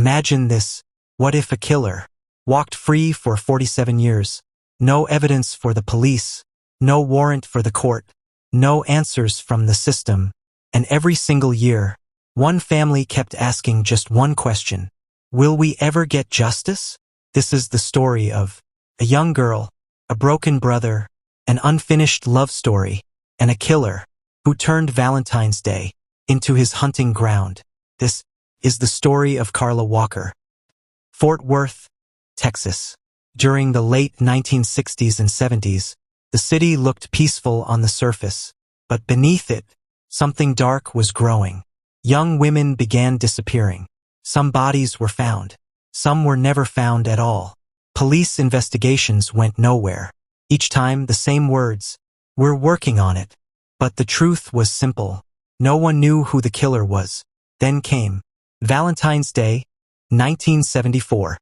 Imagine this. What if a killer walked free for 47 years? No evidence for the police, no warrant for the court, no answers from the system, and every single year, one family kept asking just one question. Will we ever get justice? This is the story of a young girl, a broken brother, an unfinished love story, and a killer who turned Valentine's Day into his hunting ground. This is the story of Carla Walker. Fort Worth, Texas. During the late 1960s and 70s, the city looked peaceful on the surface, but beneath it, something dark was growing. Young women began disappearing. Some bodies were found. Some were never found at all. Police investigations went nowhere. Each time the same words, "We're working on it." But the truth was simple. No one knew who the killer was. Then came Valentine's Day, 1974.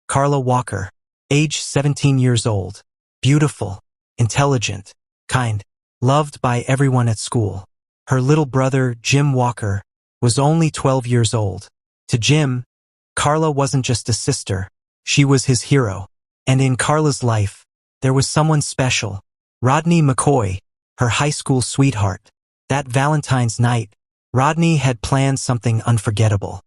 Carla Walker, age 17 years old, beautiful, intelligent, kind, loved by everyone at school. Her little brother, Jim Walker, was only 12 years old. To Jim, Carla wasn't just a sister, she was his hero. And in Carla's life, there was someone special, Rodney McCoy, her high school sweetheart. That Valentine's night, Rodney had planned something unforgettable.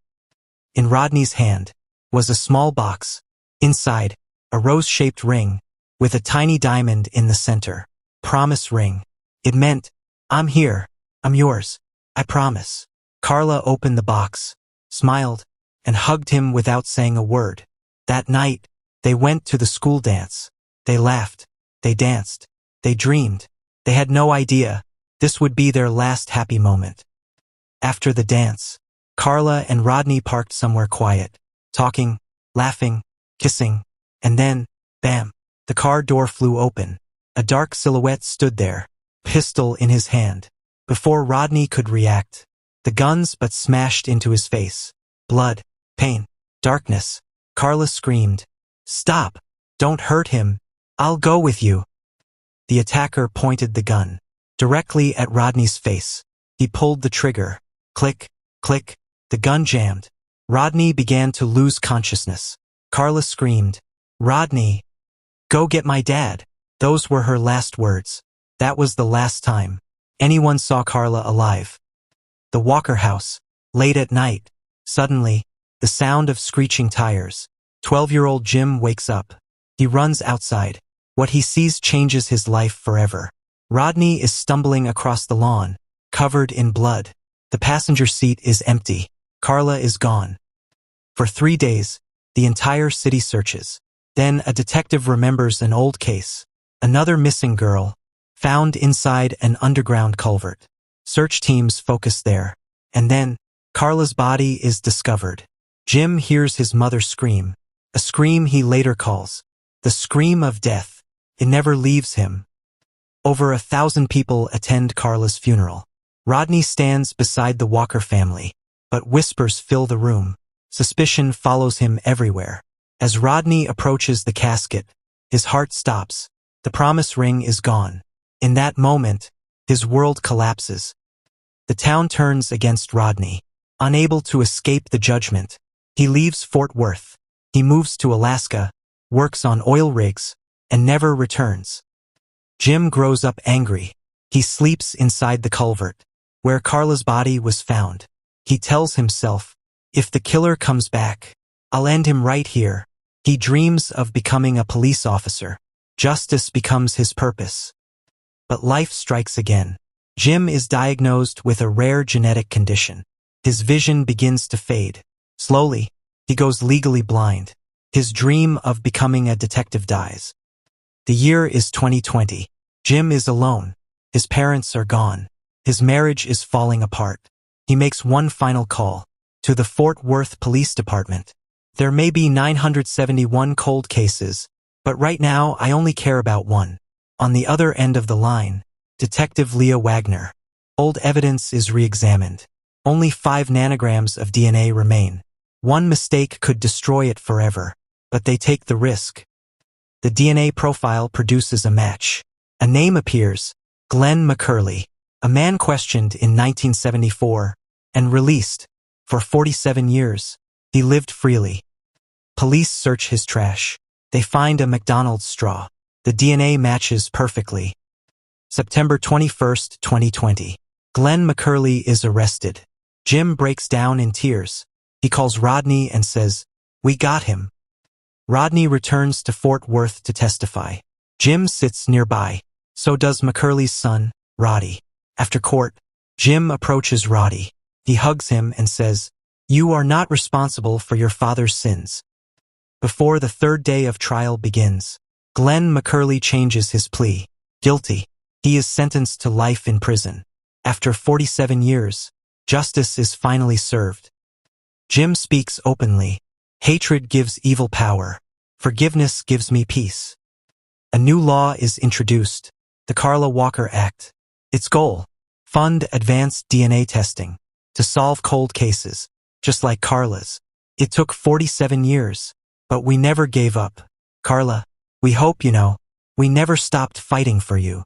In Rodney's hand was a small box. Inside, a rose-shaped ring with a tiny diamond in the center. Promise ring. It meant, "I'm here, I'm yours, I promise." Carla opened the box, smiled, and hugged him without saying a word. That night, they went to the school dance. They laughed, they danced, they dreamed. They had no idea this would be their last happy moment. After the dance, Carla and Rodney parked somewhere quiet, talking, laughing, kissing, and then, bam, the car door flew open. A dark silhouette stood there, pistol in his hand. Before Rodney could react, the guns but smashed into his face. Blood, pain, darkness. Carla screamed, "Stop! Don't hurt him! I'll go with you!" The attacker pointed the gun directly at Rodney's face. He pulled the trigger. Click, click, the gun jammed. Rodney began to lose consciousness. Carla screamed, "Rodney, go get my dad." Those were her last words. That was the last time anyone saw Carla alive. The Walker house, late at night. Suddenly, the sound of screeching tires. 12-year-old Jim wakes up. He runs outside. What he sees changes his life forever. Rodney is stumbling across the lawn, covered in blood. The passenger seat is empty. Carla is gone. For 3 days, the entire city searches. Then a detective remembers an old case. Another missing girl, found inside an underground culvert. Search teams focus there. And then, Carla's body is discovered. Jim hears his mother scream. A scream he later calls the scream of death. It never leaves him. Over 1,000 people attend Carla's funeral. Rodney stands beside the Walker family, but whispers fill the room. Suspicion follows him everywhere. As Rodney approaches the casket, his heart stops. The promise ring is gone. In that moment, his world collapses. The town turns against Rodney. Unable to escape the judgment, he leaves Fort Worth. He moves to Alaska, works on oil rigs, and never returns. Jim grows up angry. He sleeps inside the culvert, where Carla's body was found. He tells himself, "If the killer comes back, I'll end him right here." He dreams of becoming a police officer. Justice becomes his purpose. But life strikes again. Jim is diagnosed with a rare genetic condition. His vision begins to fade. Slowly, he goes legally blind. His dream of becoming a detective dies. The year is 2020. Jim is alone. His parents are gone. His marriage is falling apart. He makes one final call to the Fort Worth Police Department. "There may be 971 cold cases, but right now I only care about one." On the other end of the line, Detective Leah Wagner. Old evidence is re-examined. Only 5 nanograms of DNA remain. One mistake could destroy it forever, but they take the risk. The DNA profile produces a match. A name appears, Glenn McCurley, a man questioned in 1974 and released for 47 years. He lived freely. Police search his trash. They find a McDonald's straw. The DNA matches perfectly. September 21st, 2020. Glenn McCurley is arrested. Jim breaks down in tears. He calls Rodney and says, "We got him." Rodney returns to Fort Worth to testify. Jim sits nearby. So does McCurley's son, Roddy. After court, Jim approaches Roddy. He hugs him and says, "You are not responsible for your father's sins." Before the third day of trial begins, Glenn McCurley changes his plea. Guilty. He is sentenced to life in prison. After 47 years, justice is finally served. Jim speaks openly. Hatred gives evil power. Forgiveness gives me peace. A new law is introduced, the Carla Walker Act. Its goal: fund advanced DNA testing to solve cold cases, just like Carla's. It took 47 years, but we never gave up. Carla, we hope you know, we never stopped fighting for you.